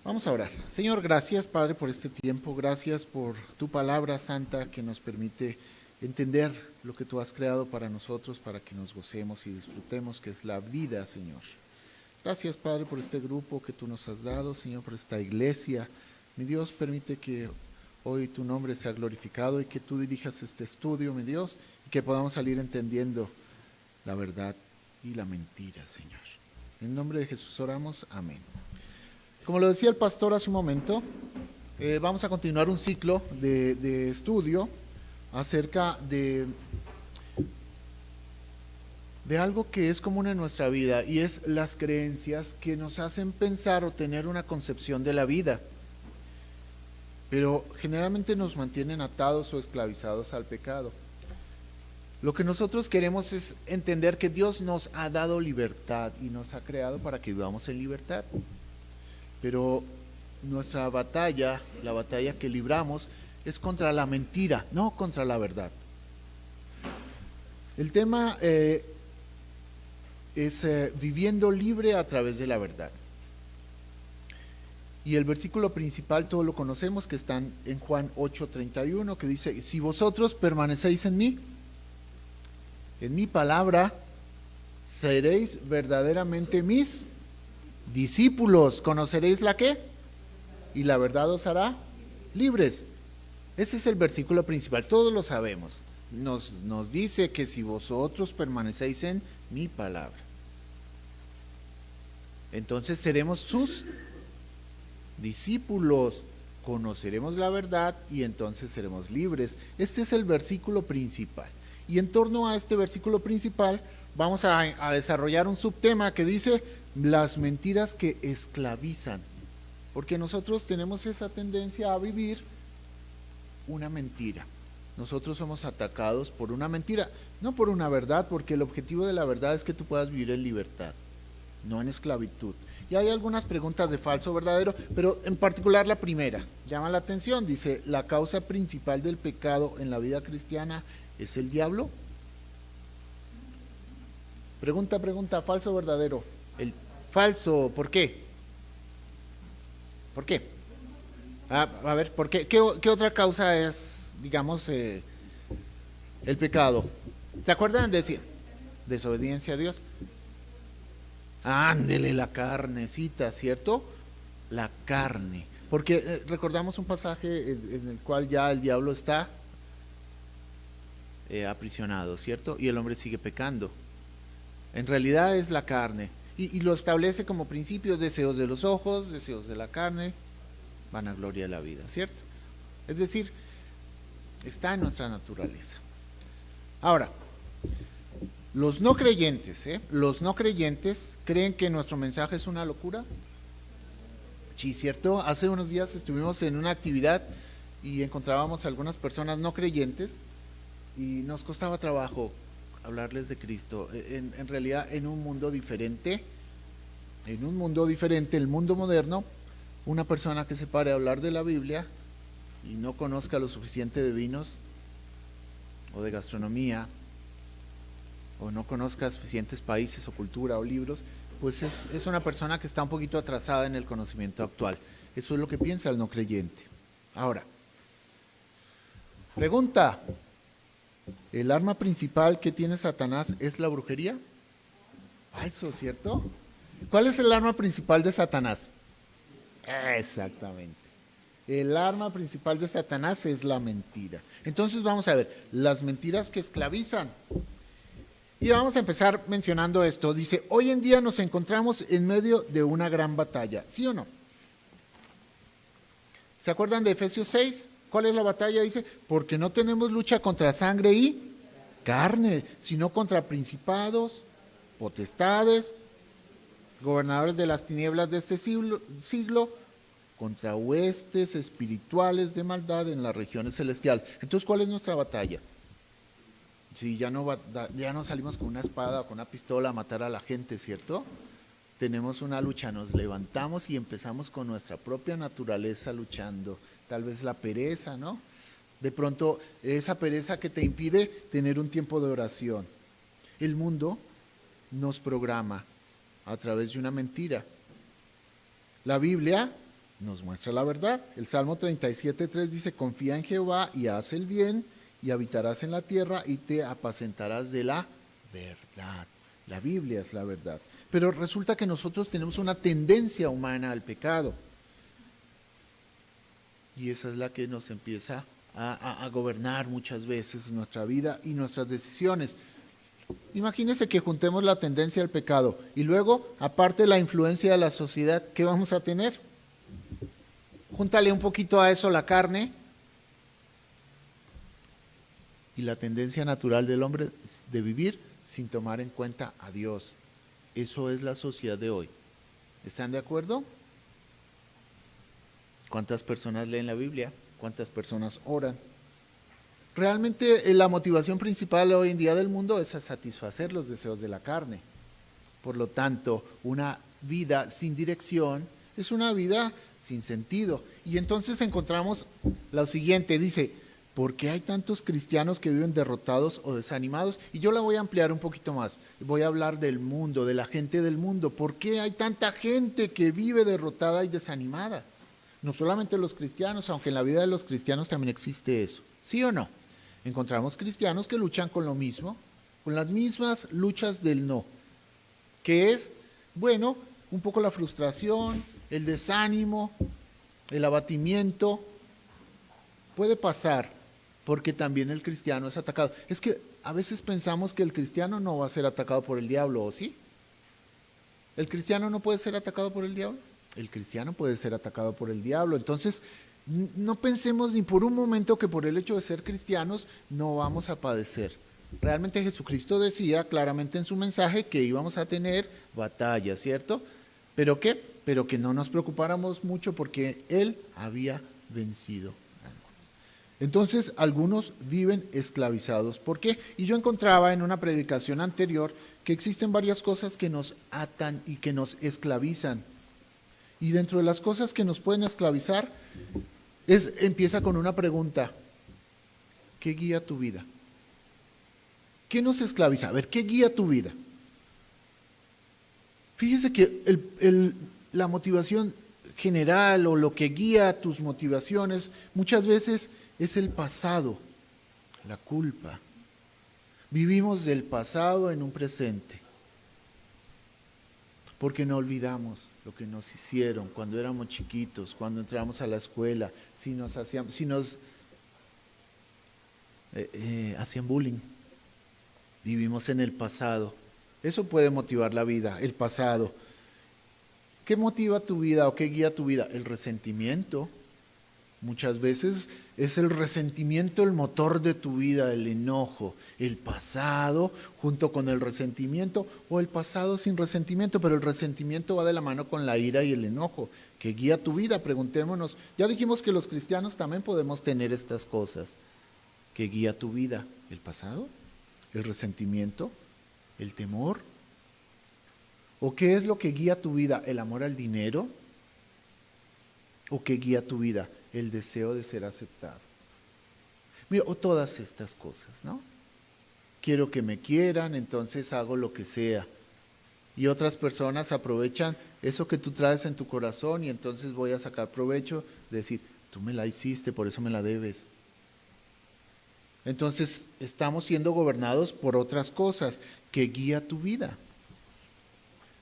Vamos a orar. Señor, gracias Padre por este tiempo, gracias por tu palabra santa que nos permite entender lo que tú has creado para nosotros, para que nos gocemos y disfrutemos, que es la vida, Señor. Gracias Padre por este grupo que tú nos has dado, Señor, por esta iglesia. Mi Dios, permite que hoy tu nombre sea glorificado y que tú dirijas este estudio, mi Dios, y que podamos salir entendiendo la verdad y la mentira, Señor. En el nombre de Jesús oramos, amén. Como lo decía el pastor hace un momento, vamos a continuar un ciclo de estudio acerca de algo que es común en nuestra vida y es las creencias que nos hacen pensar o tener una concepción de la vida, pero generalmente nos mantienen atados o esclavizados al pecado. Lo que nosotros queremos es entender que Dios nos ha dado libertad y nos ha creado para que vivamos en libertad. Pero nuestra batalla, la batalla que libramos, es contra la mentira, no contra la verdad. El tema es viviendo libre a través de la verdad. Y el versículo principal todos lo conocemos, que está en Juan 8:31, que dice, si vosotros permanecéis en mi palabra, seréis verdaderamente mis discípulos. ¿Conoceréis la qué? Y la verdad os hará libres. Ese es el versículo principal, todos lo sabemos. Nos dice que si vosotros permanecéis en mi palabra, entonces seremos sus discípulos, conoceremos la verdad y entonces seremos libres. Este es el versículo principal. Y en torno a este versículo principal vamos a desarrollar un subtema que dice las mentiras que esclavizan. Porque nosotros tenemos esa tendencia a vivir una mentira. Nosotros somos atacados por una mentira, no por una verdad, porque el objetivo de la verdad es que tú puedas vivir en libertad, no en esclavitud. Y hay algunas preguntas de falso o verdadero, pero en particular la primera llama la atención. Dice, ¿la causa principal del pecado en la vida cristiana es el diablo? Pregunta, falso o verdadero. El falso, ¿por qué? ¿Por qué? A ver, ¿por qué? ¿Qué otra causa es, digamos, el pecado? ¿Se acuerdan de decir? Desobediencia a Dios. Ándele, la carnecita, ¿cierto? La carne. Porque recordamos un pasaje en el cual ya el diablo está aprisionado, ¿cierto? Y el hombre sigue pecando. En realidad es la carne. Y lo establece como principios: deseos de los ojos, deseos de la carne, vanagloria de la vida, ¿cierto? Es decir, está en nuestra naturaleza. Ahora, los no creyentes, los no creyentes creen que nuestro mensaje es una locura. Sí, ¿cierto? Hace unos días estuvimos en una actividad y encontrábamos a algunas personas no creyentes y nos costaba trabajo hablarles de Cristo. En realidad, en un mundo diferente, el mundo moderno, una persona que se pare a hablar de la Biblia y no conozca lo suficiente de vinos o de gastronomía, o no conozca suficientes países o cultura o libros, pues es una persona que está un poquito atrasada en el conocimiento actual. Eso es lo que piensa el no creyente. Ahora, pregunta, ¿el arma principal que tiene Satanás es la brujería? Falso, ¿cierto? ¿Cuál es el arma principal de Satanás? Exactamente. El arma principal de Satanás es la mentira. Entonces vamos a ver, las mentiras que esclavizan. Y vamos a empezar mencionando esto. Dice, hoy en día nos encontramos en medio de una gran batalla, ¿sí o no? ¿Se acuerdan de Efesios 6? ¿Cuál es la batalla? Dice, porque no tenemos lucha contra sangre y carne, sino contra principados, potestades, gobernadores de las tinieblas de este siglo, contra huestes espirituales de maldad en las regiones celestiales. Entonces, ¿cuál es nuestra batalla? Si ya no salimos con una espada o con una pistola a matar a la gente, ¿cierto? Tenemos una lucha, nos levantamos y empezamos con nuestra propia naturaleza luchando. Tal vez la pereza, ¿no? De pronto, esa pereza que te impide tener un tiempo de oración. El mundo nos programa a través de una mentira. La Biblia nos muestra la verdad. El Salmo 37:3 dice, confía en Jehová y haz el bien, y habitarás en la tierra y te apacentarás de la verdad. La Biblia es la verdad. Pero resulta que nosotros tenemos una tendencia humana al pecado. Y esa es la que nos empieza a gobernar muchas veces nuestra vida y nuestras decisiones. Imagínense que juntemos la tendencia al pecado y luego, aparte la influencia de la sociedad, ¿qué vamos a tener? Júntale un poquito a eso la carne y la tendencia natural del hombre de vivir sin tomar en cuenta a Dios. Eso es la sociedad de hoy. ¿Están de acuerdo? ¿Cuántas personas leen la Biblia? ¿Cuántas personas oran? Realmente la motivación principal hoy en día del mundo es a satisfacer los deseos de la carne. Por lo tanto, una vida sin dirección es una vida sin sentido. Y entonces encontramos lo siguiente, dice, ¿por qué hay tantos cristianos que viven derrotados o desanimados? Y yo la voy a ampliar un poquito más. Voy a hablar del mundo, de la gente del mundo. ¿Por qué hay tanta gente que vive derrotada y desanimada? No solamente los cristianos, aunque en la vida de los cristianos también existe eso. ¿Sí o no? Encontramos cristianos que luchan con lo mismo, con las mismas luchas del no, que es, bueno, un poco la frustración, el desánimo, el abatimiento. Puede pasar, porque también el cristiano es atacado. Es que a veces pensamos que el cristiano no va a ser atacado por el diablo, ¿o sí? ¿El cristiano no puede ser atacado por el diablo? El cristiano puede ser atacado por el diablo. Entonces, no pensemos ni por un momento que por el hecho de ser cristianos no vamos a padecer. Realmente Jesucristo decía claramente en su mensaje que íbamos a tener batalla, ¿cierto? ¿Pero qué? Pero que no nos preocupáramos mucho porque Él había vencido. Entonces, algunos viven esclavizados. ¿Por qué? Y yo encontraba en una predicación anterior que existen varias cosas que nos atan y que nos esclavizan. Y dentro de las cosas que nos pueden esclavizar, empieza con una pregunta. ¿Qué guía tu vida? ¿Qué nos esclaviza? A ver, ¿qué guía tu vida? Fíjese que la motivación general o lo que guía tus motivaciones muchas veces es el pasado, la culpa. Vivimos del pasado en un presente, porque no olvidamos lo que nos hicieron cuando éramos chiquitos, cuando entramos a la escuela, si nos hacían bullying. Vivimos en el pasado. Eso puede motivar la vida, el pasado. ¿Qué motiva tu vida o qué guía tu vida? El resentimiento. Muchas veces es el resentimiento el motor de tu vida, el enojo, el pasado junto con el resentimiento o el pasado sin resentimiento, pero el resentimiento va de la mano con la ira y el enojo. ¿Qué guía tu vida? Preguntémonos. Ya dijimos que los cristianos también podemos tener estas cosas. ¿Qué guía tu vida? ¿El pasado? ¿El resentimiento? ¿El temor? ¿O qué es lo que guía tu vida? ¿El amor al dinero? ¿O qué guía tu vida? El deseo de ser aceptado. Mira, o todas estas cosas, ¿no? Quiero que me quieran, entonces hago lo que sea. Y otras personas aprovechan eso que tú traes en tu corazón y entonces voy a sacar provecho, de decir, tú me la hiciste, por eso me la debes. Entonces estamos siendo gobernados por otras cosas que guía tu vida.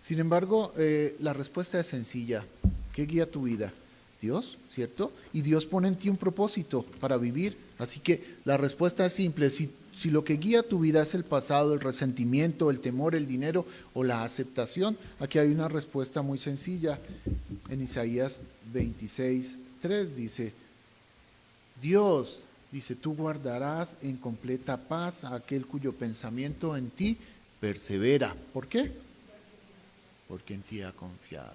Sin embargo, la respuesta es sencilla. ¿Qué guía tu vida? Dios, ¿cierto? Y Dios pone en ti un propósito para vivir. Así que la respuesta es simple. Si lo que guía tu vida es el pasado, el resentimiento, el temor, el dinero o la aceptación, aquí hay una respuesta muy sencilla. En Isaías 26:3 dice, Dios, dice, tú guardarás en completa paz a aquel cuyo pensamiento en ti persevera. ¿Por qué? Porque en ti ha confiado.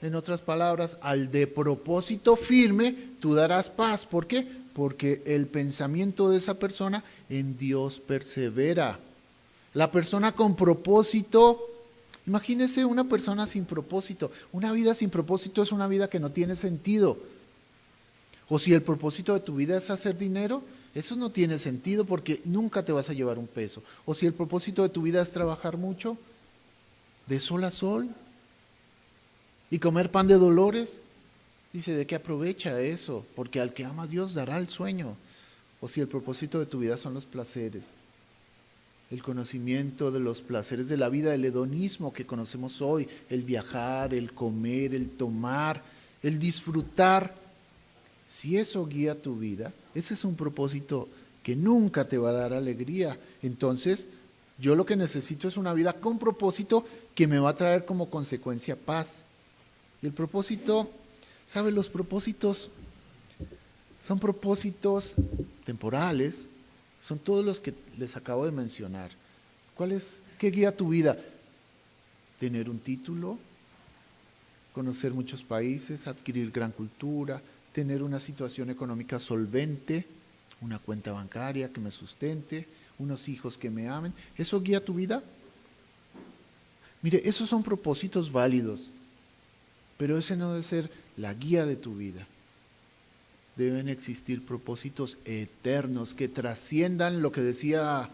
En otras palabras, al de propósito firme, tú darás paz. ¿Por qué? Porque el pensamiento de esa persona en Dios persevera. La persona con propósito, imagínese una persona sin propósito. Una vida sin propósito es una vida que no tiene sentido. O si el propósito de tu vida es hacer dinero, eso no tiene sentido porque nunca te vas a llevar un peso. O si el propósito de tu vida es trabajar mucho, de sol a sol, y comer pan de dolores, Dice, ¿de qué aprovecha eso? Porque al que ama a Dios dará el sueño. O si el propósito de tu vida son los placeres, el conocimiento de los placeres de la vida, el hedonismo que conocemos hoy, el viajar, el comer, el tomar, el disfrutar. Si eso guía tu vida, ese es un propósito que nunca te va a dar alegría. Entonces, yo lo que necesito es una vida con propósito que me va a traer como consecuencia paz. Y el propósito, ¿sabe? Los propósitos son propósitos temporales, son todos los que les acabo de mencionar. ¿Qué guía tu vida? Tener un título, conocer muchos países, adquirir gran cultura, tener una situación económica solvente, una cuenta bancaria que me sustente, unos hijos que me amen. ¿Eso guía tu vida? Mire, esos son propósitos válidos, pero ese no debe ser la guía de tu vida. Deben existir propósitos eternos que trasciendan lo que decía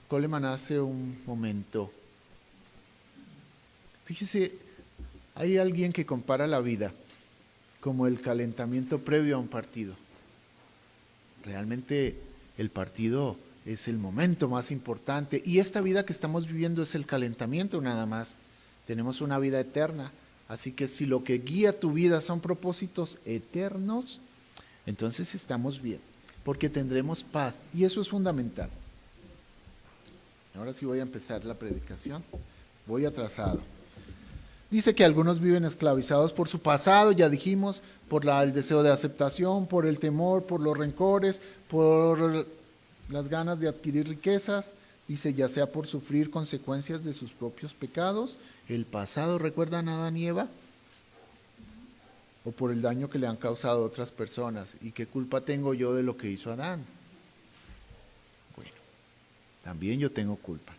Coleman hace un momento. Fíjese, hay alguien que compara la vida como el calentamiento previo a un partido. Realmente el partido es el momento más importante y esta vida que estamos viviendo es el calentamiento nada más. Tenemos una vida eterna, así que si lo que guía tu vida son propósitos eternos, entonces estamos bien, porque tendremos paz y eso es fundamental. Ahora sí voy a empezar la predicación, voy atrasado. Dice que algunos viven esclavizados por su pasado, ya dijimos, por el deseo de aceptación, por el temor, por los rencores, por las ganas de adquirir riquezas. Dice, ya sea por sufrir consecuencias de sus propios pecados, el pasado, ¿recuerdan a Adán y Eva? O por el daño que le han causado a otras personas. ¿Y qué culpa tengo yo de lo que hizo Adán? Bueno, también yo tengo culpa.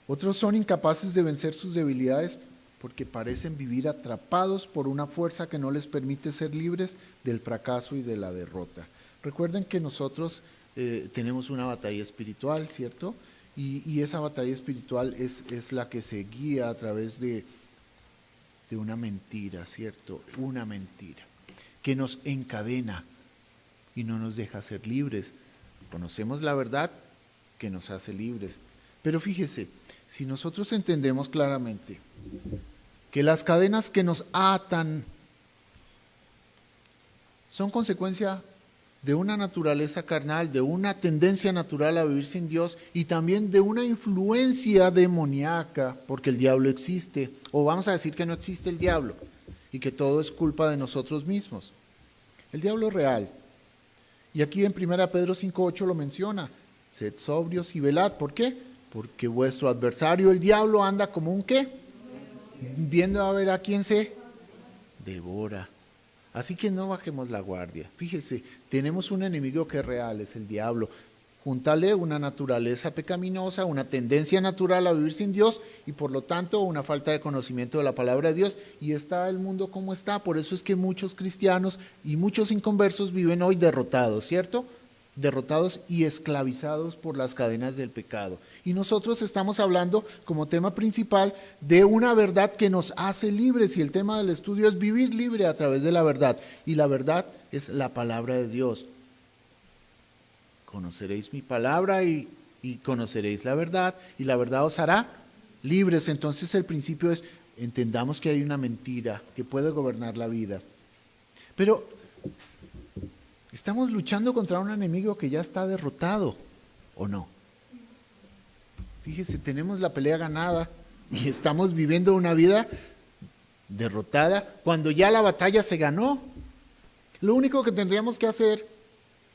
Otros son incapaces de vencer sus debilidades porque parecen vivir atrapados por una fuerza que no les permite ser libres del fracaso y de la derrota. Recuerden que nosotros tenemos una batalla espiritual, ¿cierto? Y esa batalla espiritual es la que se guía a través de una mentira, ¿cierto? Una mentira que nos encadena y no nos deja ser libres. Conocemos la verdad que nos hace libres. Pero fíjese, si nosotros entendemos claramente que las cadenas que nos atan son consecuencia de una naturaleza carnal, de una tendencia natural a vivir sin Dios y también de una influencia demoníaca, porque el diablo existe, o vamos a decir que no existe el diablo y que todo es culpa de nosotros mismos. El diablo es real. Y aquí en 1 Pedro 5:8 lo menciona, sed sobrios y velad. ¿Por qué? Porque vuestro adversario, el diablo, anda como un ¿qué? Viendo a ver a quién se devora. Así que no bajemos la guardia. Fíjese, tenemos un enemigo que es real, es el diablo. Júntale una naturaleza pecaminosa, una tendencia natural a vivir sin Dios y por lo tanto una falta de conocimiento de la palabra de Dios. Y está el mundo como está. Por eso es que muchos cristianos y muchos inconversos viven hoy derrotados, ¿cierto? Derrotados y esclavizados por las cadenas del pecado. Y nosotros estamos hablando como tema principal de una verdad que nos hace libres y el tema del estudio es vivir libre a través de la verdad. Y la verdad es la palabra de Dios. Conoceréis mi palabra y conoceréis la verdad y la verdad os hará libres. Entonces el principio es, entendamos que hay una mentira que puede gobernar la vida. Pero estamos luchando contra un enemigo que ya está derrotado, ¿o no? Fíjese, tenemos la pelea ganada y estamos viviendo una vida derrotada cuando ya la batalla se ganó. Lo único que tendríamos que hacer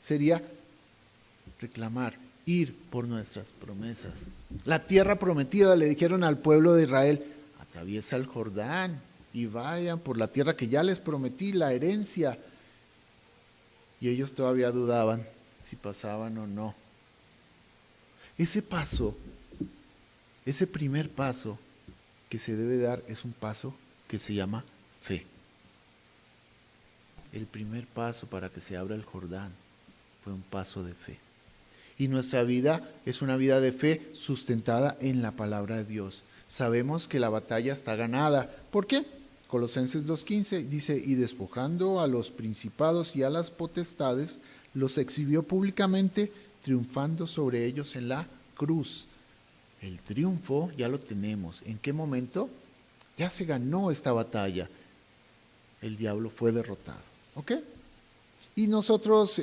sería reclamar, ir por nuestras promesas. La tierra prometida, le dijeron al pueblo de Israel, atraviesa el Jordán y vayan por la tierra que ya les prometí, la herencia. Y ellos todavía dudaban si pasaban o no. Ese paso, ese primer paso que se debe dar es un paso que se llama fe. El primer paso para que se abra el Jordán fue un paso de fe. Y nuestra vida es una vida de fe sustentada en la palabra de Dios. Sabemos que la batalla está ganada. ¿Por qué? Colosenses 2:15 dice, y despojando a los principados y a las potestades, los exhibió públicamente, triunfando sobre ellos en la cruz. El triunfo ya lo tenemos. ¿En qué momento? Ya se ganó esta batalla. El diablo fue derrotado. ¿Ok? Y nosotros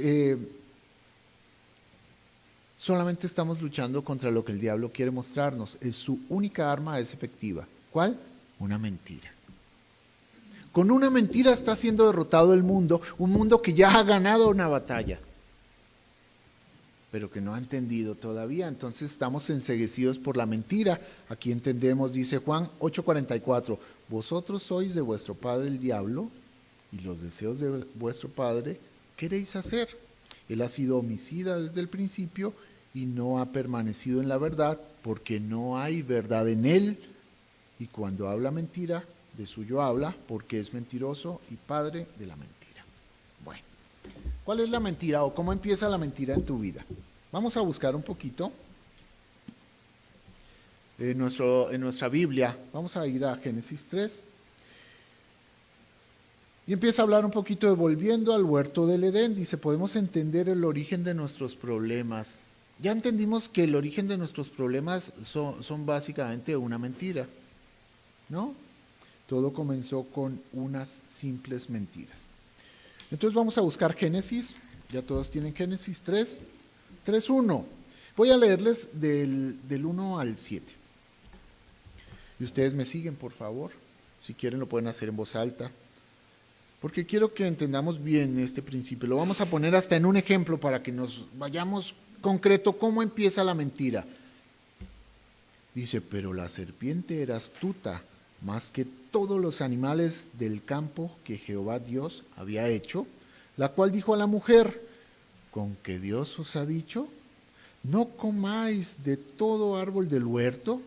solamente estamos luchando contra lo que el diablo quiere mostrarnos. Su única arma es efectiva. ¿Cuál? Una mentira. Con una mentira está siendo derrotado el mundo, un mundo que ya ha ganado una batalla, pero que no ha entendido todavía. Entonces estamos enceguecidos por la mentira. Aquí entendemos, dice Juan 8:44, vosotros sois de vuestro padre el diablo, y los deseos de vuestro padre queréis hacer. Él ha sido homicida desde el principio y no ha permanecido en la verdad, porque no hay verdad en él, y cuando habla mentira, de suyo habla, porque es mentiroso y padre de la mentira. Bueno, ¿cuál es la mentira o cómo empieza la mentira en tu vida? Vamos a buscar un poquito en nuestra Biblia. Vamos a ir a Génesis 3. Y empieza a hablar un poquito de volviendo al huerto del Edén. Dice, podemos entender el origen de nuestros problemas. Ya entendimos que el origen de nuestros problemas son básicamente una mentira, ¿no? Todo comenzó con unas simples mentiras. Entonces vamos a buscar Génesis. Ya todos tienen Génesis 3:1. Voy a leerles del 1 al 7. Y ustedes me siguen, por favor. Si quieren lo pueden hacer en voz alta. Porque quiero que entendamos bien este principio. Lo vamos a poner hasta en un ejemplo para que nos vayamos concreto cómo empieza la mentira. Dice, pero la serpiente era astuta más que todos los animales del campo que Jehová Dios había hecho, la cual dijo a la mujer, ¿con qué Dios os ha dicho? ¿No comáis de todo árbol del huerto?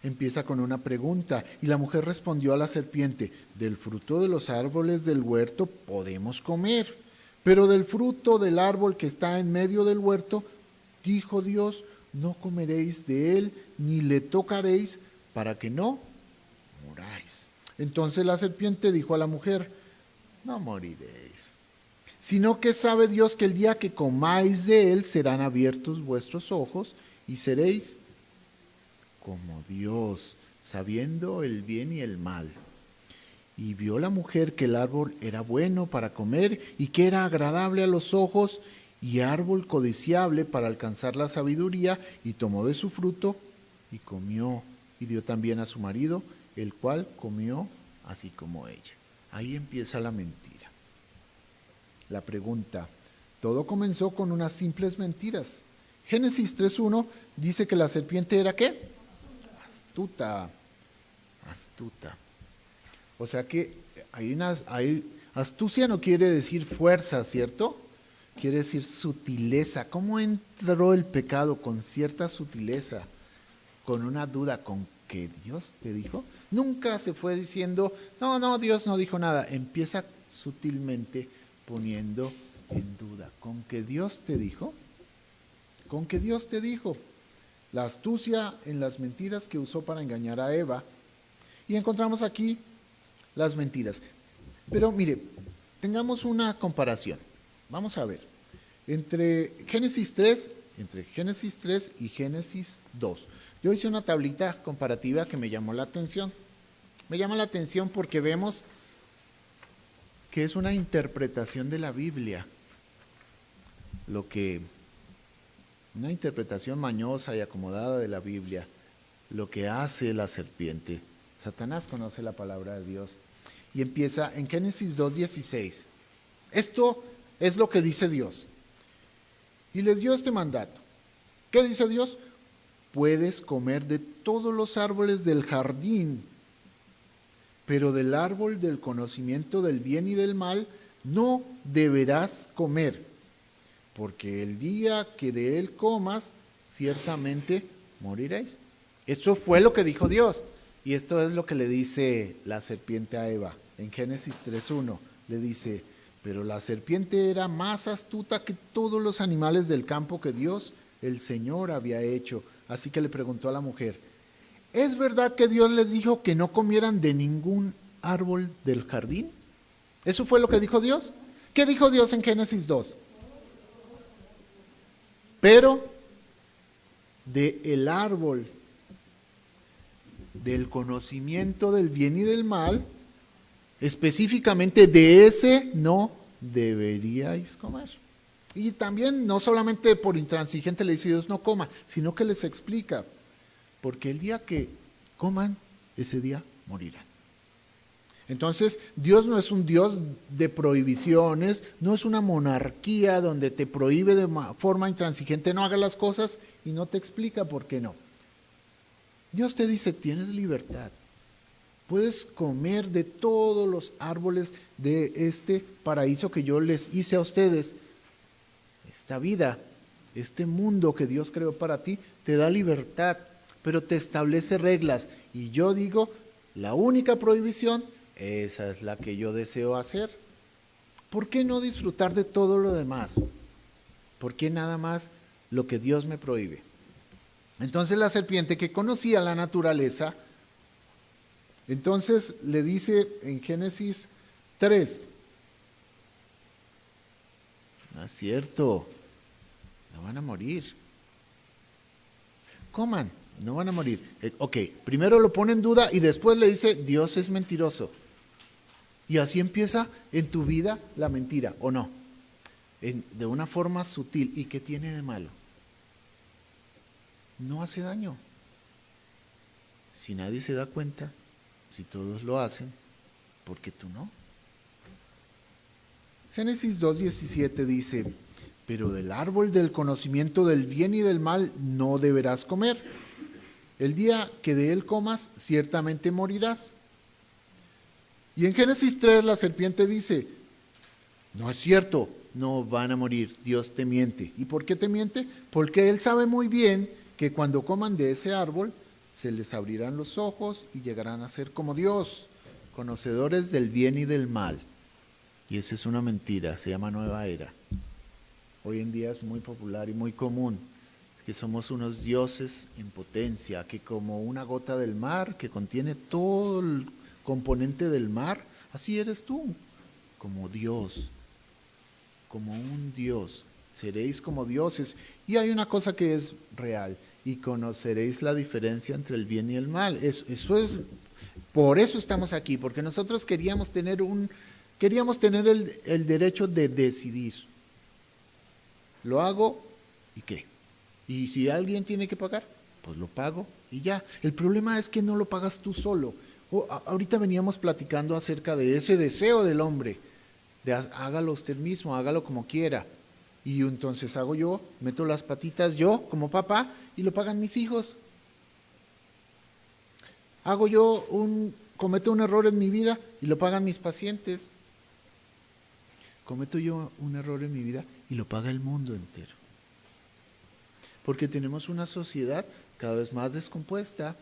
Empieza con una pregunta, y la mujer respondió a la serpiente, del fruto de los árboles del huerto podemos comer, pero del fruto del árbol que está en medio del huerto, dijo Dios, no comeréis de él, ni le tocaréis, para que no moráis. Entonces la serpiente dijo a la mujer, no moriréis, sino que sabe Dios que el día que comáis de él serán abiertos vuestros ojos y seréis como Dios, sabiendo el bien y el mal. Y vio la mujer que el árbol era bueno para comer y que era agradable a los ojos y árbol codiciable para alcanzar la sabiduría, y tomó de su fruto y comió, y dio también a su marido, el cual comió así como ella. Ahí empieza la mentira. La pregunta, todo comenzó con unas simples mentiras. Génesis 3:1 dice que la serpiente era ¿qué? Astuta. O sea que astucia no quiere decir fuerza, ¿cierto? Quiere decir sutileza. ¿Cómo entró el pecado? Con cierta sutileza, con una duda, ¿con qué Dios te dijo? Nunca se fue diciendo, no, Dios no dijo nada. Empieza sutilmente poniendo en duda, ¿con qué Dios te dijo? ¿Con qué Dios te dijo? La astucia en las mentiras que usó para engañar a Eva. Y encontramos aquí las mentiras. Pero mire, tengamos una comparación. Vamos a ver. Entre Génesis 3 y Génesis 2. Yo hice una tablita comparativa que me llamó la atención. Me llama la atención porque vemos que es una interpretación de la Biblia. Una interpretación mañosa y acomodada de la Biblia. Lo que hace la serpiente. Satanás conoce la palabra de Dios. Y empieza en Génesis 2:16. Esto es lo que dice Dios. Y les dio este mandato. ¿Qué dice Dios? Puedes comer de todos los árboles del jardín, pero del árbol del conocimiento del bien y del mal no deberás comer, porque el día que de él comas, ciertamente moriréis. Eso fue lo que dijo Dios. Y esto es lo que le dice la serpiente a Eva. En Génesis 3:1 le dice, pero la serpiente era más astuta que todos los animales del campo que Dios, el Señor, había hecho. Así que le preguntó a la mujer, ¿es verdad que Dios les dijo que no comieran de ningún árbol del jardín? ¿Eso fue lo que dijo Dios? ¿Qué dijo Dios en Génesis 2? Pero del árbol del conocimiento del bien y del mal, específicamente de ese no deberíais comer. Y también no solamente por intransigente le dice Dios no coma, sino que les explica, porque el día que coman, ese día morirán. Entonces, Dios no es un Dios de prohibiciones, no es una monarquía donde te prohíbe de forma intransigente no hagas las cosas y no te explica por qué no. Dios te dice, tienes libertad, puedes comer de todos los árboles de este paraíso que yo les hice a ustedes. Esta vida, este mundo que Dios creó para ti, te da libertad, pero te establece reglas. Y yo digo, la única prohibición, esa es la que yo deseo hacer. ¿Por qué no disfrutar de todo lo demás? ¿Por qué nada más lo que Dios me prohíbe? Entonces la serpiente, que conocía la naturaleza, entonces le dice en Génesis 3, no es cierto, no van a morir. Coman, no van a morir. Ok, primero lo pone en duda y después le dice, Dios es mentiroso. Y así empieza en tu vida la mentira, ¿o no? De una forma sutil. ¿Y qué tiene de malo? No hace daño. Si nadie se da cuenta, si todos lo hacen, ¿por qué tú no? Génesis 2:17 dice, pero del árbol del conocimiento del bien y del mal no deberás comer. El día que de él comas, ciertamente morirás. Y en Génesis 3 la serpiente dice, no es cierto, no van a morir, Dios te miente. ¿Y por qué te miente? Porque Él sabe muy bien que cuando coman de ese árbol, se les abrirán los ojos y llegarán a ser como Dios, conocedores del bien y del mal. Y esa es una mentira, se llama nueva era. Hoy en día es muy popular y muy común, que somos unos dioses en potencia, que como una gota del mar que contiene todo el componente del mar, así eres tú, como Dios, como un Dios, seréis como dioses. Y hay una cosa que es real, y conoceréis la diferencia entre el bien y el mal. Eso es, por eso estamos aquí, porque nosotros queríamos tener el derecho de decidir. ¿Lo hago y qué? Y si alguien tiene que pagar, pues lo pago y ya. El problema es que no lo pagas tú solo. Ahorita veníamos platicando acerca de ese deseo del hombre, de hágalo usted mismo, hágalo como quiera. Y entonces hago yo, meto las patitas yo como papá y lo pagan mis hijos. Cometo un error en mi vida y lo pagan mis pacientes. Cometo yo un error en mi vida y lo paga el mundo entero. Porque tenemos una sociedad cada vez más descompuesta,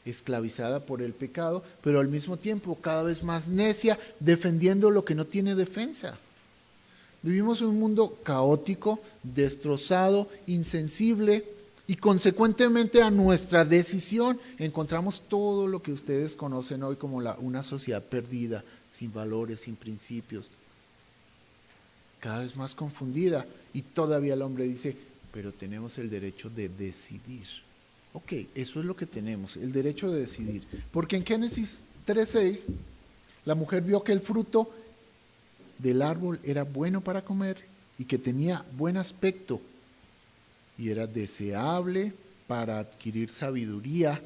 esclavizada por el pecado, pero al mismo tiempo cada vez más necia, defendiendo lo que no tiene defensa. Vivimos en un mundo caótico, destrozado, insensible, y consecuentemente a nuestra decisión encontramos todo lo que ustedes conocen hoy como una sociedad perdida, sin valores, sin principios, cada vez más confundida. Y todavía el hombre dice, pero tenemos el derecho de decidir. Ok, eso es lo que tenemos, el derecho de decidir. Porque en Génesis 3:6, la mujer vio que el fruto del árbol era bueno para comer y que tenía buen aspecto y era deseable para adquirir sabiduría.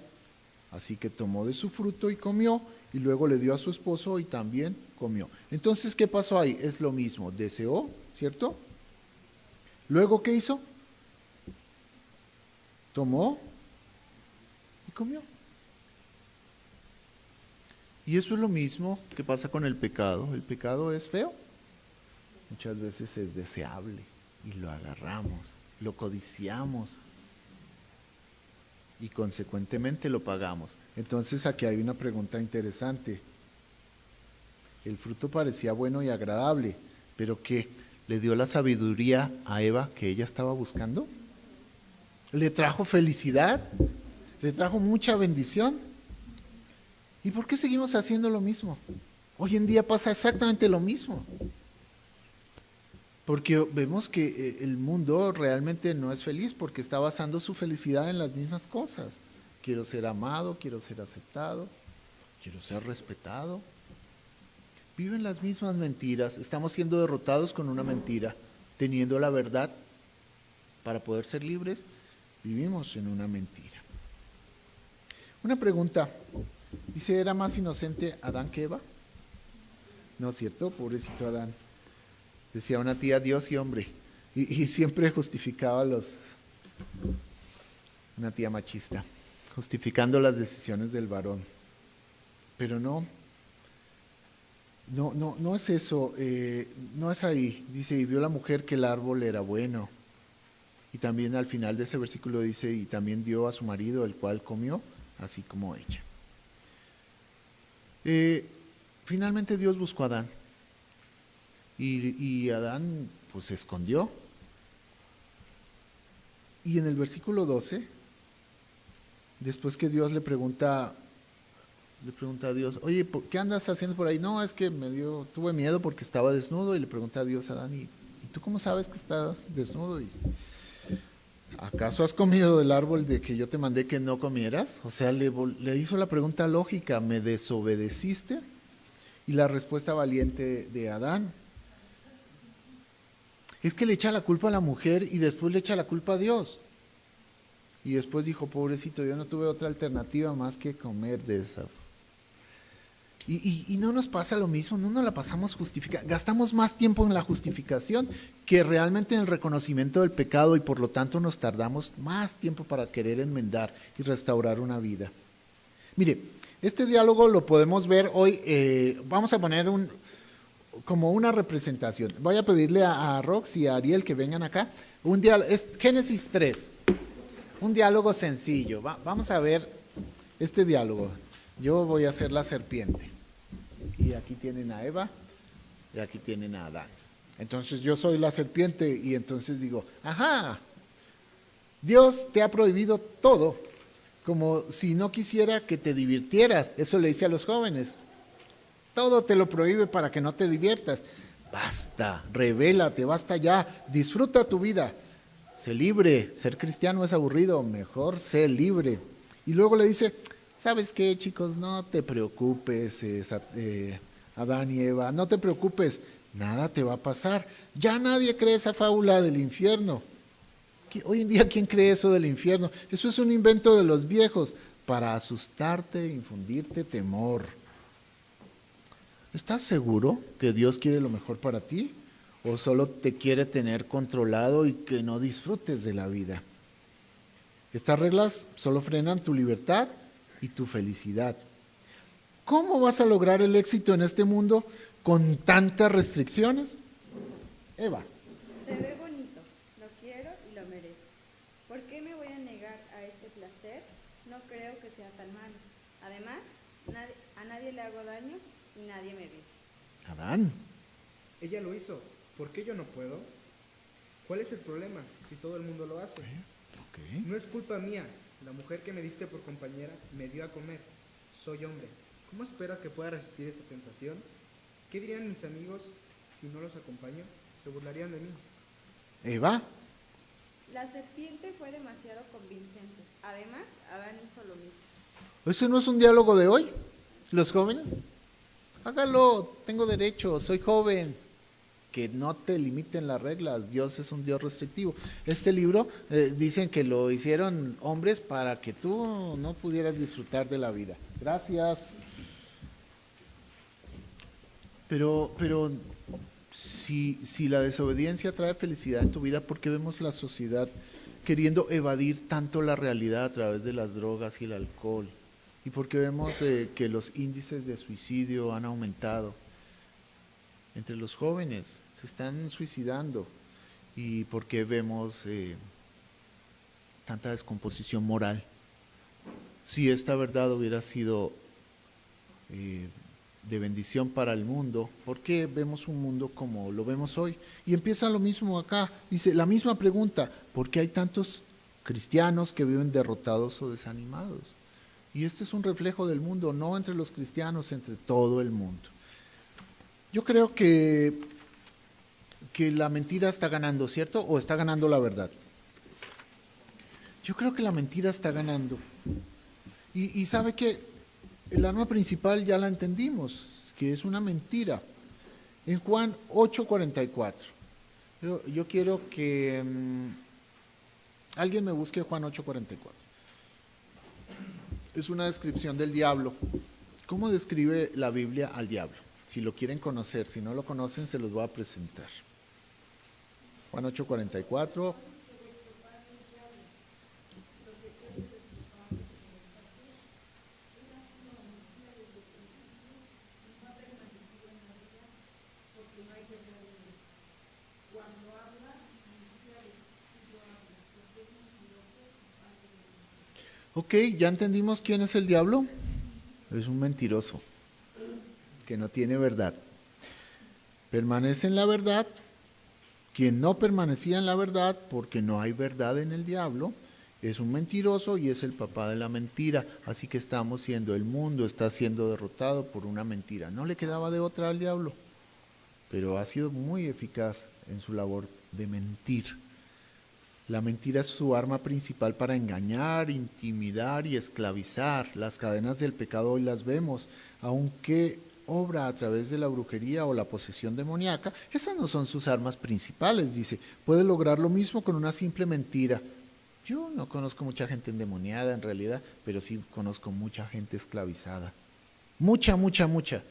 Así que tomó de su fruto y comió, y luego le dio a su esposo y también comió. Entonces, ¿qué pasó ahí? Es lo mismo, deseó, ¿cierto? Luego, ¿qué hizo? Tomó y comió. Y eso es lo mismo que pasa con el pecado. El pecado es feo. Muchas veces es deseable y lo agarramos, lo codiciamos y consecuentemente lo pagamos. Entonces aquí hay una pregunta interesante. El fruto parecía bueno y agradable, pero ¿qué? ¿Le dio la sabiduría a Eva que ella estaba buscando? ¿Le trajo felicidad? ¿Le trajo mucha bendición? ¿Y por qué seguimos haciendo lo mismo? Hoy en día pasa exactamente lo mismo. Porque vemos que el mundo realmente no es feliz porque está basando su felicidad en las mismas cosas. Quiero ser amado, quiero ser aceptado, quiero ser respetado. Viven las mismas mentiras, estamos siendo derrotados con una mentira, teniendo la verdad para poder ser libres, vivimos en una mentira. Una pregunta, dice, ¿era más inocente Adán que Eva? No es cierto, pobrecito Adán. Decía una tía, Dios y hombre, y siempre justificaba una tía machista, justificando las decisiones del varón. Pero no es eso, no es ahí. Dice, y vio la mujer que el árbol era bueno. Y también al final de ese versículo dice, y también dio a su marido, el cual comió, así como ella. Finalmente Dios buscó a Adán. Y Adán pues se escondió. Y en el versículo 12, después que Dios le pregunta a Dios, oye, ¿qué andas haciendo por ahí? No, es que tuve miedo porque estaba desnudo, y le pregunta a Dios a Adán, ¿y tú cómo sabes que estás desnudo? ¿Acaso has comido del árbol de que yo te mandé que no comieras? O sea, le hizo la pregunta lógica, ¿me desobedeciste? Y la respuesta valiente de Adán es que le echa la culpa a la mujer y después le echa la culpa a Dios. Y después dijo, pobrecito, yo no tuve otra alternativa más que comer de esa. Y no nos pasa lo mismo, no nos la pasamos justificando, gastamos más tiempo en la justificación que realmente en el reconocimiento del pecado, y por lo tanto nos tardamos más tiempo para querer enmendar y restaurar una vida. Mire, este diálogo lo podemos ver hoy, vamos a poner como una representación. Voy a pedirle a Rox y a Ariel que vengan acá. Es Génesis 3, un diálogo sencillo. Vamos a ver este diálogo. Yo voy a ser la serpiente. Y aquí tienen a Eva y aquí tienen a Adán. Entonces yo soy la serpiente y entonces digo, ajá, Dios te ha prohibido todo, como si no quisiera que te divirtieras. Eso le dice a los jóvenes. Todo te lo prohíbe para que no te diviertas. Basta, revélate, basta ya, disfruta tu vida. Sé libre, ser cristiano es aburrido, mejor sé libre. Y luego le dice, ¿sabes qué, chicos? No te preocupes, Adán y Eva, no te preocupes, nada te va a pasar. Ya nadie cree esa fábula del infierno. Hoy en día, ¿quién cree eso del infierno? Eso es un invento de los viejos para asustarte, infundirte temor. ¿Estás seguro que Dios quiere lo mejor para ti? ¿O solo te quiere tener controlado y que no disfrutes de la vida? Estas reglas solo frenan tu libertad y tu felicidad. ¿Cómo vas a lograr el éxito en este mundo con tantas restricciones? Eva. Se ve bonito, lo quiero y lo merezco. ¿Por qué me voy a negar a este placer? No creo que sea tan malo. Además, a nadie le hago daño y nadie me ve. Adán. Ella lo hizo, ¿por qué yo no puedo? ¿Cuál es el problema si todo el mundo lo hace? Okay. No es culpa mía, la mujer que me diste por compañera me dio a comer. Soy hombre, ¿cómo esperas que pueda resistir esta tentación? ¿Qué dirían mis amigos si no los acompaño? Se burlarían de mí. Eva. La serpiente fue demasiado convincente. Además, Adán hizo lo mismo. ¿Ese no es un diálogo de hoy? ¿Los jóvenes? Hágalo, tengo derecho, soy joven. Que no te limiten las reglas, Dios es un Dios restrictivo. Este libro dicen que lo hicieron hombres para que tú no pudieras disfrutar de la vida. Gracias. Pero si la desobediencia trae felicidad en tu vida, ¿por qué vemos la sociedad queriendo evadir tanto la realidad a través de las drogas y el alcohol? ¿Y por qué vemos que los índices de suicidio han aumentado? Entre los jóvenes se están suicidando. ¿Y por qué vemos tanta descomposición moral? Si esta verdad hubiera sido de bendición para el mundo, ¿por qué vemos un mundo como lo vemos hoy? Y empieza lo mismo acá, dice la misma pregunta, ¿por qué hay tantos cristianos que viven derrotados o desanimados? Y este es un reflejo del mundo, no entre los cristianos, entre todo el mundo. Yo creo que la mentira está ganando, ¿cierto? ¿O está ganando la verdad? Yo creo que la mentira está ganando. Y sabe que el arma principal ya la entendimos, que es una mentira. En Juan 8:44. Yo quiero que alguien me busque Juan 8:44. Es una descripción del diablo. ¿Cómo describe la Biblia al diablo? Si lo quieren conocer, si no lo conocen, se los voy a presentar. Juan 8:44. Ok, ya entendimos quién es el diablo. Es un mentiroso, que no tiene verdad. Permanece en la verdad. Quien no permanecía en la verdad, porque no hay verdad en el diablo, es un mentiroso y es el papá de la mentira. Así que el mundo está siendo derrotado por una mentira. No le quedaba de otra al diablo, pero ha sido muy eficaz en su labor de mentir. La mentira es su arma principal para engañar, intimidar y esclavizar. Las cadenas del pecado hoy las vemos, aunque obra a través de la brujería o la posesión demoníaca. Esas no son sus armas principales, dice. Puede lograr lo mismo con una simple mentira. Yo no conozco mucha gente endemoniada en realidad, pero sí conozco mucha gente esclavizada. Mucha, mucha, mucha.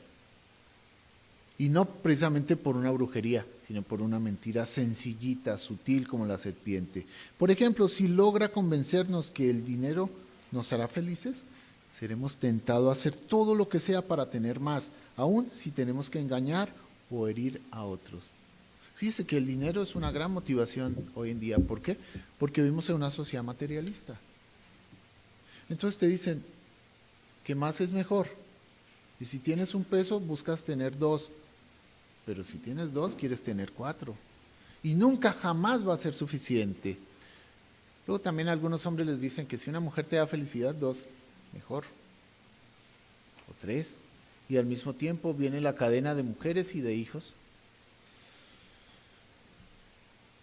Y no precisamente por una brujería, sino por una mentira sencillita, sutil como la serpiente. Por ejemplo, si logra convencernos que el dinero nos hará felices, seremos tentados a hacer todo lo que sea para tener más, aun si tenemos que engañar o herir a otros. Fíjese que el dinero es una gran motivación hoy en día. ¿Por qué? Porque vivimos en una sociedad materialista. Entonces te dicen que más es mejor. Y si tienes un peso, buscas tener 2. Pero si tienes 2, quieres tener 4. Y nunca jamás va a ser suficiente. Luego también a algunos hombres les dicen que si una mujer te da felicidad, 2, mejor. O 3. Y al mismo tiempo viene la cadena de mujeres y de hijos.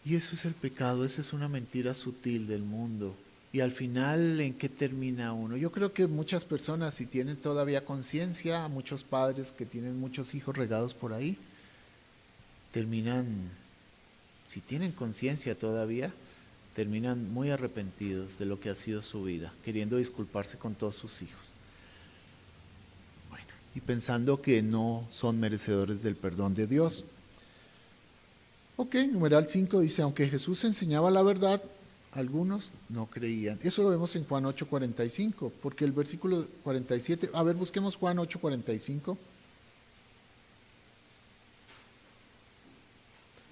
Y eso es el pecado, esa es una mentira sutil del mundo. Y al final, ¿en qué termina uno? Yo creo que muchas personas, si tienen todavía conciencia, muchos padres que tienen muchos hijos regados por ahí, terminan, si tienen conciencia todavía, terminan muy arrepentidos de lo que ha sido su vida, queriendo disculparse con todos sus hijos. Bueno, y pensando que no son merecedores del perdón de Dios. Ok, numeral 5 dice, aunque Jesús enseñaba la verdad, algunos no creían. Eso lo vemos en Juan 8:45, porque el versículo 47, a ver, busquemos Juan 8:45.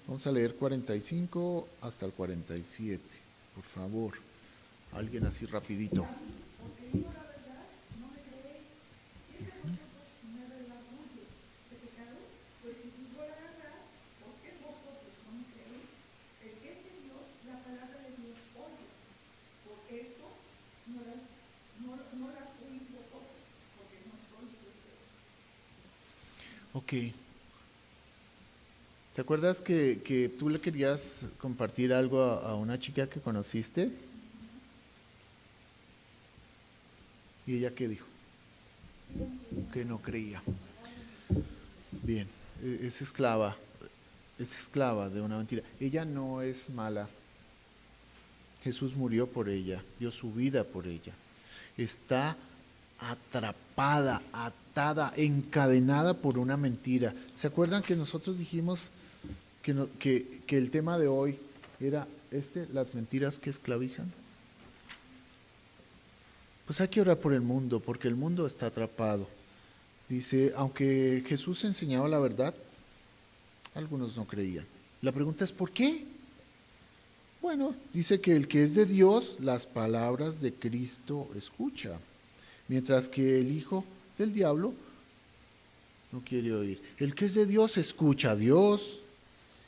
Vamos a leer 45 hasta el 47, por favor. Alguien así rapidito. Ok. ¿Te acuerdas que tú le querías compartir algo a una chica que conociste? ¿Y ella qué dijo? Que no creía. Bien, es esclava de una mentira. Ella no es mala. Jesús murió por ella, dio su vida por ella. Está atrapada, atada, encadenada por una mentira. ¿Se acuerdan que nosotros dijimos que el tema de hoy era las mentiras que esclavizan? Pues hay que orar por el mundo, porque el mundo está atrapado. Dice, aunque Jesús enseñaba la verdad, algunos no creían. La pregunta es, ¿por qué? Bueno, dice que el que es de Dios, las palabras de Cristo escucha, mientras que el hijo del diablo no quiere oír. El que es de Dios escucha a Dios,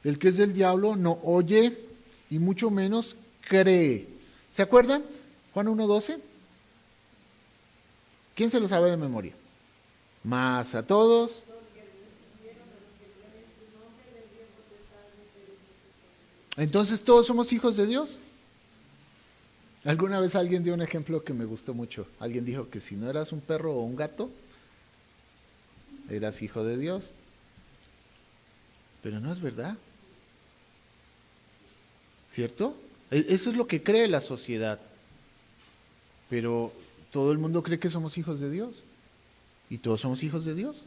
el que es del diablo no oye y mucho menos cree. ¿Se acuerdan? Juan 1:12. ¿Quién se lo sabe de memoria? Más a todos. Entonces, ¿todos somos hijos de Dios? Alguna vez alguien dio un ejemplo que me gustó mucho. Alguien dijo que si no eras un perro o un gato, eras hijo de Dios. Pero no es verdad. ¿Cierto? Eso es lo que cree la sociedad. Pero todo el mundo cree que somos hijos de Dios. Y todos somos hijos de Dios.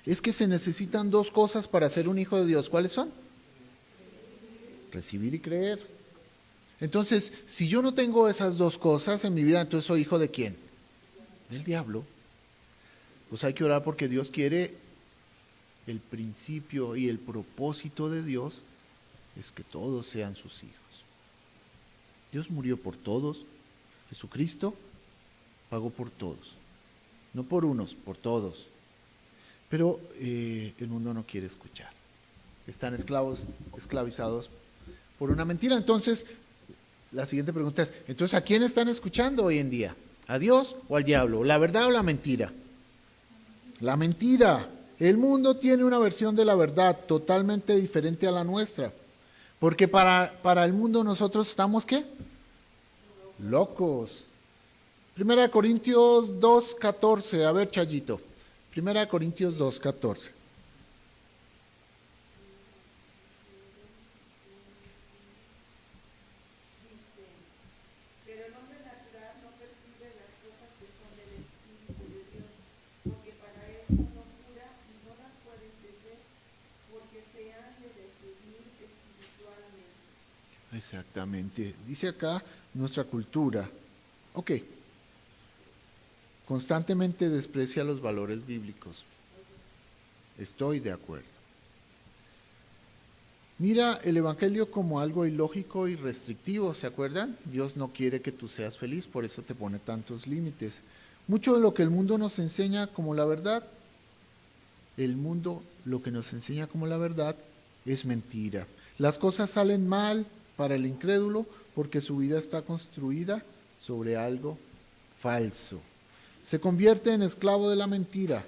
Es que se necesitan dos cosas para ser un hijo de Dios. ¿Cuáles son? Recibir y creer. Entonces, si yo no tengo esas dos cosas en mi vida, entonces soy hijo de ¿quién? Del diablo. Pues hay que orar porque Dios quiere, el principio y el propósito de Dios es que todos sean sus hijos. Dios murió por todos. Jesucristo pagó por todos. No por unos, por todos. Pero el mundo no quiere escuchar. Están esclavizados por una mentira. Entonces, la siguiente pregunta es, entonces, ¿a quién están escuchando hoy en día? ¿A Dios o al diablo? ¿La verdad o la mentira? La mentira. El mundo tiene una versión de la verdad totalmente diferente a la nuestra. Porque para el mundo nosotros estamos, ¿qué? Locos. 1 Corintios 2:14. A ver, Chayito. 1 Corintios 2:14. Exactamente. Dice acá nuestra cultura. Ok. Constantemente desprecia los valores bíblicos. Estoy de acuerdo. Mira el Evangelio como algo ilógico y restrictivo, ¿se acuerdan? Dios no quiere que tú seas feliz, por eso te pone tantos límites. Mucho de lo que el mundo nos enseña como la verdad, el mundo lo que nos enseña como la verdad es mentira. Las cosas salen mal para el incrédulo porque su vida está construida sobre algo falso. Se convierte en esclavo de la mentira.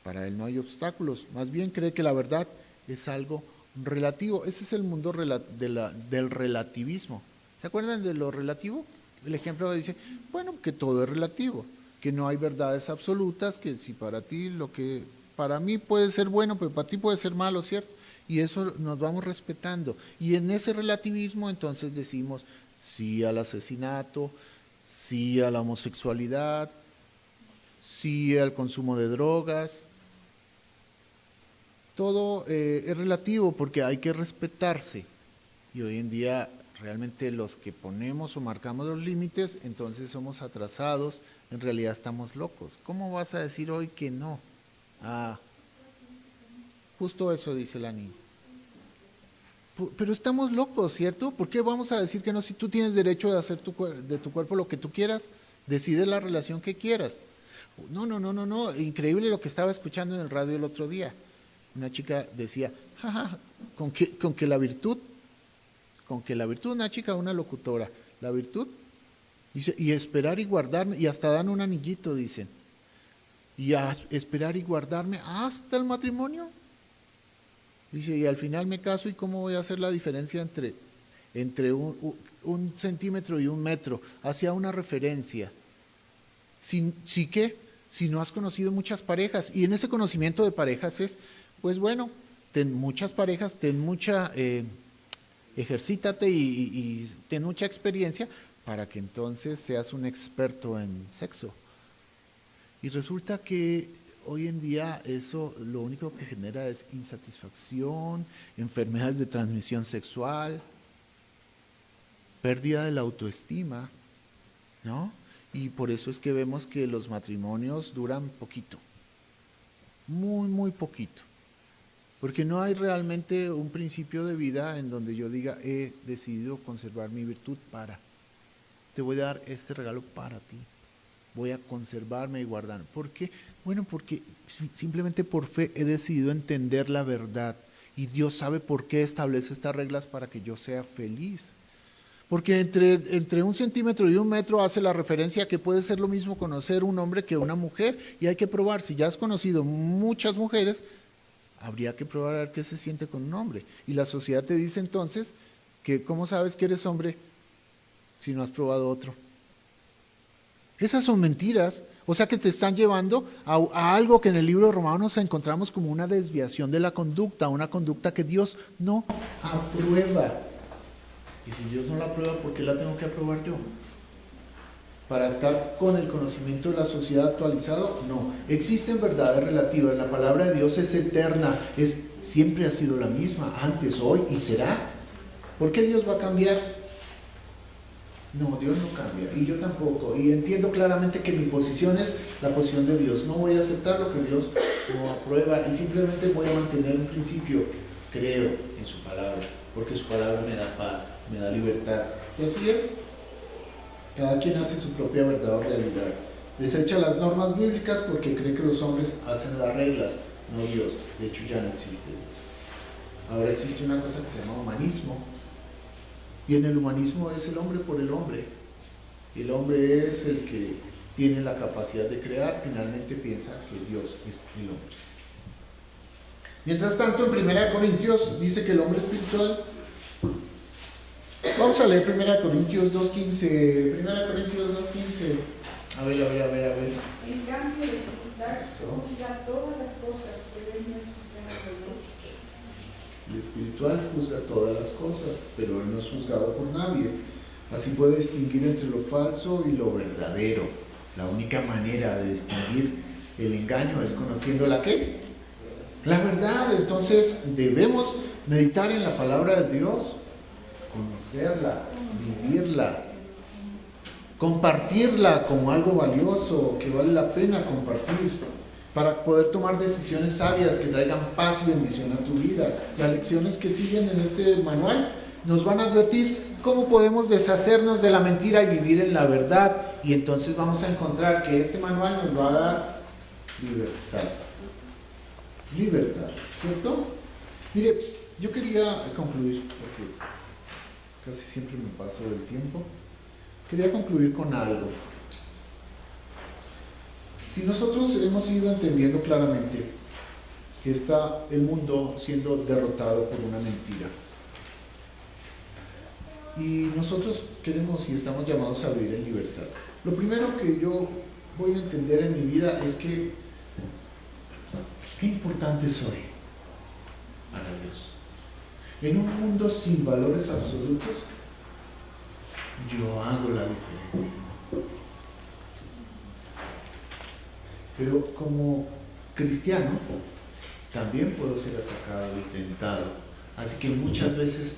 Para él no hay obstáculos, más bien cree que la verdad es algo relativo. Ese es el mundo del relativismo. ¿Se acuerdan de lo relativo? El ejemplo dice, bueno, que todo es relativo, que no hay verdades absolutas, que si para ti lo que para mí puede ser bueno, pero para ti puede ser malo, ¿cierto? Y eso nos vamos respetando. Y en ese relativismo entonces decimos sí al asesinato, sí a la homosexualidad, sí al consumo de drogas. Todo es relativo porque hay que respetarse. Y hoy en día realmente los que ponemos o marcamos los límites, entonces somos atrasados, en realidad estamos locos. ¿Cómo vas a decir hoy que no? Justo eso dice la niña. Pero estamos locos, ¿cierto? ¿Por qué vamos a decir que no si tú tienes derecho de hacer de tu cuerpo lo que tú quieras? Decide la relación que quieras. No. Increíble lo que estaba escuchando en el radio el otro día. Una chica decía, con que la virtud, una chica, una locutora, la virtud, dice, y esperar y guardarme, y hasta dan un anillito, dicen, y esperar y guardarme hasta el matrimonio. Dice, y al final me caso, ¿y cómo voy a hacer la diferencia entre un centímetro y un metro? Hacia una referencia. Si no has conocido muchas parejas, y en ese conocimiento de parejas es, pues bueno, ten muchas parejas, ejercítate y ten mucha experiencia para que entonces seas un experto en sexo. Y resulta que hoy en día eso lo único que genera es insatisfacción, enfermedades de transmisión sexual, pérdida de la autoestima, ¿no? Y por eso es que vemos que los matrimonios duran poquito, muy poquito, porque no hay realmente un principio de vida en donde yo diga, he decidido conservar mi virtud te voy a dar este regalo para ti. Voy a conservarme y guardar. ¿Por qué? Bueno, porque simplemente por fe he decidido entender la verdad. Y Dios sabe por qué establece estas reglas para que yo sea feliz. Porque entre 1 centímetro y 1 metro hace la referencia que puede ser lo mismo conocer un hombre que una mujer, y hay que probar. Si ya has conocido muchas mujeres, habría que probar a ver qué se siente con un hombre. Y la sociedad te dice entonces que ¿cómo sabes que eres hombre si no has probado otro? Esas son mentiras. O sea que te están llevando a algo que en el libro de Romanos encontramos como una desviación de la conducta, una conducta que Dios no aprueba. Y si Dios no la aprueba, ¿por qué la tengo que aprobar yo? ¿Para estar con el conocimiento de la sociedad actualizado? No. Existen verdades relativas. La palabra de Dios es eterna. Siempre ha sido la misma, antes, hoy y será. ¿Por qué Dios va a cambiar? No, Dios no cambia. Y yo tampoco. Y entiendo claramente que mi posición es la posición de Dios. No voy a aceptar lo que Dios no aprueba y simplemente voy a mantener un principio. Creo en su palabra, porque su palabra me da paz, me da libertad. Y así es. Cada quien hace su propia verdad o realidad. Desecha las normas bíblicas porque cree que los hombres hacen las reglas, no Dios. De hecho, ya no existe Dios. Ahora existe una cosa que se llama humanismo. Y en el humanismo es el hombre por el hombre. El hombre es el que tiene la capacidad de crear, finalmente piensa que Dios es el hombre. Mientras tanto, en 1 Corintios dice que el hombre espiritual. Vamos a leer 1 Corintios 2.15. 1 Corintios 2.15. A ver. En cambio, de sepultar juzga todas las cosas, pero él no es juzgado por Dios. El espiritual juzga todas las cosas, pero él no es juzgado por nadie. Así puede distinguir entre lo falso y lo verdadero. La única manera de distinguir el engaño es conociendo la ¿qué? La verdad. Entonces debemos meditar en la palabra de Dios, conocerla, vivirla, compartirla como algo valioso que vale la pena compartir, para poder tomar decisiones sabias que traigan paz y bendición a tu vida. Las lecciones que siguen en este manual nos van a advertir cómo podemos deshacernos de la mentira y vivir en la verdad, y entonces vamos a encontrar que este manual nos va a dar libertad, ¿cierto? Mire, yo quería concluir, porque casi siempre me paso del tiempo. Quería concluir con algo. Si nosotros hemos ido entendiendo claramente que está el mundo siendo derrotado por una mentira, y nosotros queremos y estamos llamados a vivir en libertad, lo primero que yo voy a entender en mi vida es que qué importante soy para Dios. En un mundo sin valores absolutos, yo hago la diferencia. Pero como cristiano, también puedo ser atacado y tentado. Así que muchas veces,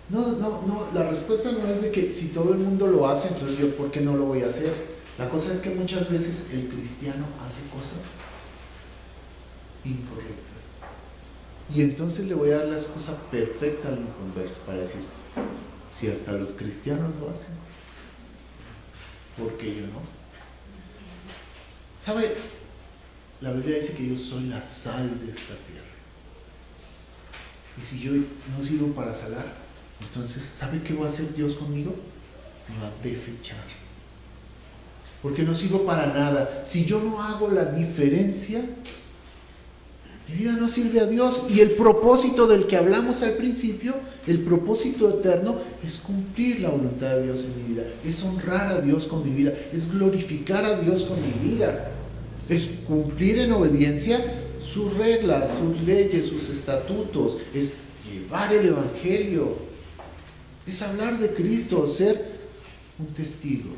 la respuesta no es de que si todo el mundo lo hace, entonces yo, ¿por qué no lo voy a hacer? La cosa es que muchas veces el cristiano hace cosas incorrectas. Y entonces le voy a dar la excusa perfecta al inconverso para decir, si hasta los cristianos lo hacen, ¿por qué yo no? ¿Sabe? La Biblia dice que yo soy la sal de esta tierra. Y si yo no sirvo para salar, entonces, ¿sabe qué va a hacer Dios conmigo? Me va a desechar. Porque no sirvo para nada. Si yo no hago la diferencia, mi vida no sirve a Dios. Y el propósito del que hablamos al principio, el propósito eterno, es cumplir la voluntad de Dios en mi vida. Es honrar a Dios con mi vida. Es glorificar a Dios con mi vida. Es cumplir en obediencia sus reglas, sus leyes, sus estatutos. Es llevar el Evangelio. Es hablar de Cristo, ser un testigo.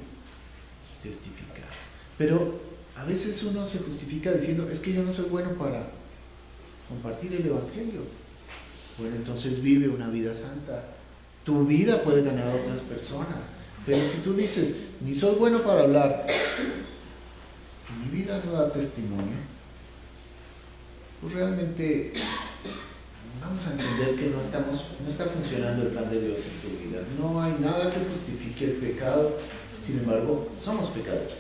Testificar. Pero a veces uno se justifica diciendo, es que yo no soy bueno para compartir el Evangelio. Bueno, entonces vive una vida santa. Tu vida puede ganar a otras personas. Pero si tú dices, ni soy bueno para hablar, mi vida no da testimonio, pues realmente vamos a entender que no está funcionando el plan de Dios en tu vida. No hay nada que justifique el pecado, sin embargo, somos pecadores.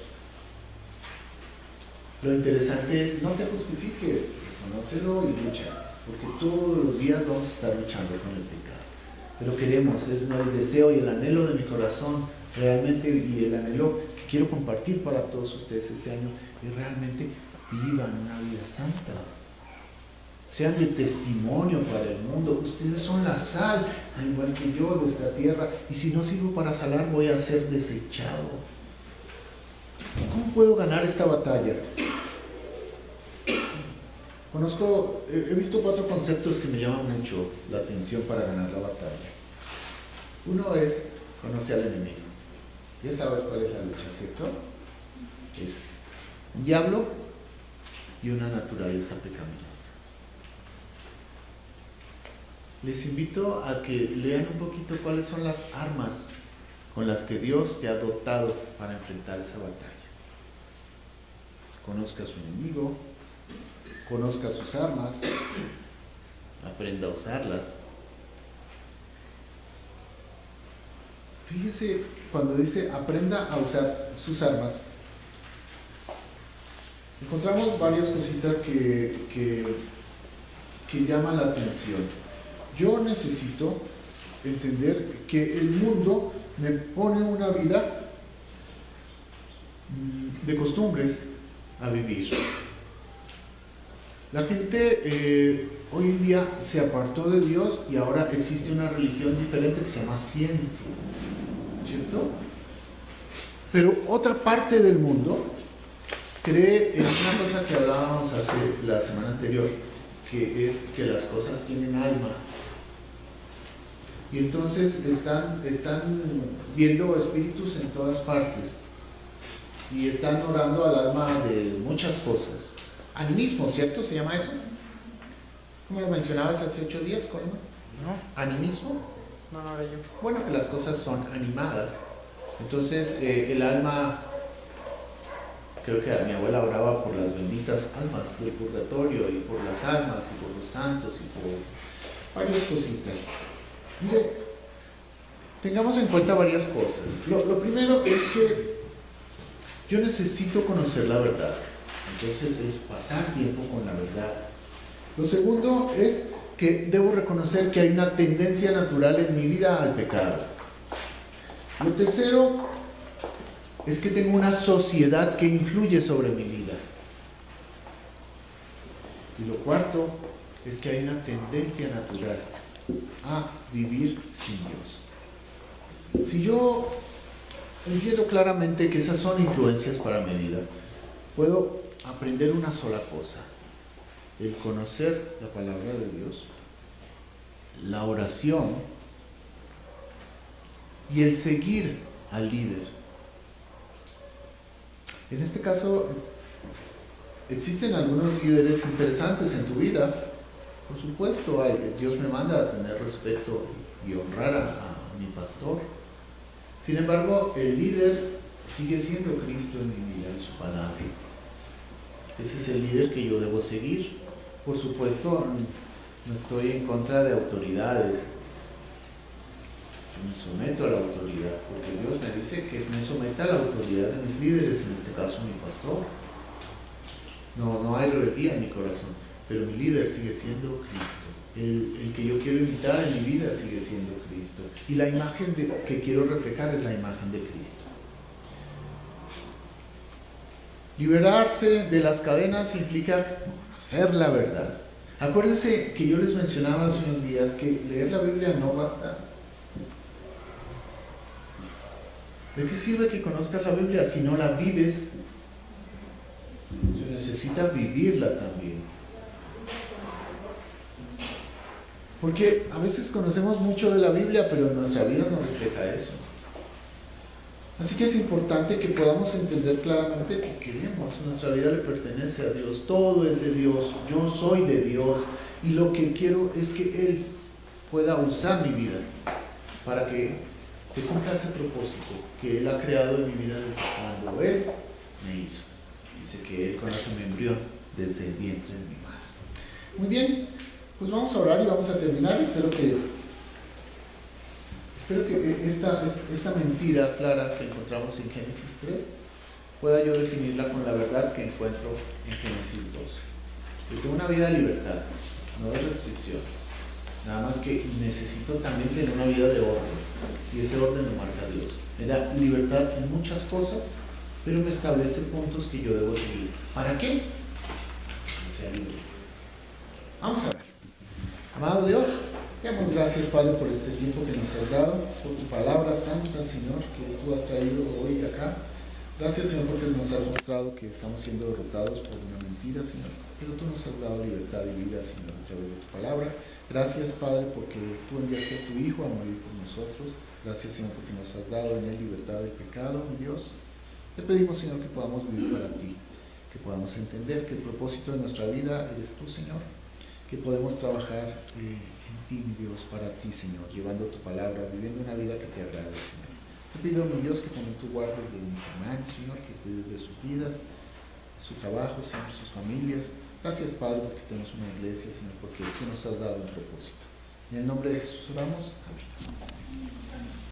Lo interesante es, no te justifiques, reconócelo y lucha, porque todos los días vamos a estar luchando con el pecado. pero queremos, es el deseo y el anhelo de mi corazón realmente, y el anhelo que quiero compartir para todos ustedes este año, es realmente vivan una vida santa. Sean de testimonio para el mundo. Ustedes son la sal, al igual que yo, de esta tierra. Y si no sirvo para salar, voy a ser desechado. ¿Cómo puedo ganar esta batalla? He visto 4 conceptos que me llaman mucho la atención para ganar la batalla. Uno es, conoce al enemigo. Ya sabes cuál es la lucha, ¿cierto? Es un diablo y una naturaleza pecaminosa. Les invito a que lean un poquito cuáles son las armas con las que Dios te ha dotado para enfrentar esa batalla. Conozca a su enemigo, conozca sus armas, aprenda a usarlas. Fíjese cuando dice aprenda a usar sus armas, encontramos varias cositas que llaman la atención. Yo necesito entender que el mundo me pone una vida de costumbres a vivir. La gente hoy en día se apartó de Dios y ahora existe una religión diferente que se llama ciencia, ¿cierto? Pero otra parte del mundo cree en una cosa que hablábamos hace la semana anterior, que es que las cosas tienen alma. Y entonces están viendo espíritus en todas partes y están orando al alma de muchas cosas. Animismo, ¿cierto? ¿Se llama eso? ¿Cómo lo mencionabas hace 8 días, Colma? No. ¿Animismo? No era yo. Bueno, que las cosas son animadas. Entonces, el alma, creo que mi abuela oraba por las benditas almas del purgatorio y por las almas y por los santos y por varias cositas. Mire, tengamos en cuenta varias cosas. Lo primero es que yo necesito conocer la verdad. Entonces es pasar tiempo con la verdad. Lo segundo es que debo reconocer que hay una tendencia natural en mi vida al pecado. Lo tercero es que tengo una sociedad que influye sobre mi vida. Y lo cuarto es que hay una tendencia natural a vivir sin Dios. Si yo entiendo claramente que esas son influencias para mi vida, puedo aprender una sola cosa: el conocer la palabra de Dios, la oración y el seguir al líder. En este caso, existen algunos líderes interesantes en tu vida. Por supuesto, Dios me manda a tener respeto y honrar a mi pastor. Sin embargo, el líder sigue siendo Cristo en mi vida, en su palabra. Ese es el líder que yo debo seguir. Por supuesto, no estoy en contra de autoridades. Yo me someto a la autoridad, porque Dios me dice que me someta a la autoridad de mis líderes, en este caso mi pastor. No hay rebeldía en mi corazón, pero mi líder sigue siendo Cristo. El que yo quiero imitar en mi vida sigue siendo Cristo. Y la imagen que quiero reflejar es la imagen de Cristo. Liberarse de las cadenas implica conocer la verdad. Acuérdense que yo les mencionaba hace unos días que leer la Biblia no basta. ¿De qué sirve que conozcas la Biblia si no la vives? Se necesita vivirla también. Porque a veces conocemos mucho de la Biblia, pero nuestra vida no refleja eso. Así que es importante que podamos entender claramente que queremos, nuestra vida le pertenece a Dios, todo es de Dios, yo soy de Dios, y lo que quiero es que Él pueda usar mi vida para que se cumpla ese propósito que Él ha creado en mi vida desde cuando Él me hizo. Dice que Él conoce mi embrión desde el vientre de mi madre. Muy bien, pues vamos a orar y vamos a terminar. Espero que esta mentira clara que encontramos en Génesis 3 pueda yo definirla con la verdad que encuentro en Génesis 2. Yo tengo una vida de libertad, no de restricción. Nada más que necesito también tener una vida de orden. Y ese orden lo marca Dios. Me da libertad en muchas cosas, pero me establece puntos que yo debo seguir. ¿Para qué? Para que sea libre. Vamos a ver. Amado Dios, te damos gracias, Padre, por este tiempo que nos has dado, por tu palabra santa, Señor, que tú has traído hoy acá. Gracias, Señor, porque nos has mostrado que estamos siendo derrotados por una mentira, Señor, pero tú nos has dado libertad y vida, Señor, a través de tu palabra. Gracias, Padre, porque tú enviaste a tu Hijo a morir por nosotros. Gracias, Señor, porque nos has dado en él libertad de pecado, mi Dios. Te pedimos, Señor, que podamos vivir para ti, que podamos entender que el propósito de nuestra vida eres tú, Señor, que podemos trabajar en ti, mi Dios, para ti, Señor, llevando tu palabra, viviendo una vida que te agrade, Señor. Te pido, mi Dios, que también tú guardes de mis hermanos, Señor, que cuides de sus vidas, de su trabajo, Señor, sus familias. Gracias, Padre, porque tenemos una iglesia, Señor, porque tú nos has dado un propósito. En el nombre de Jesús oramos. Amén.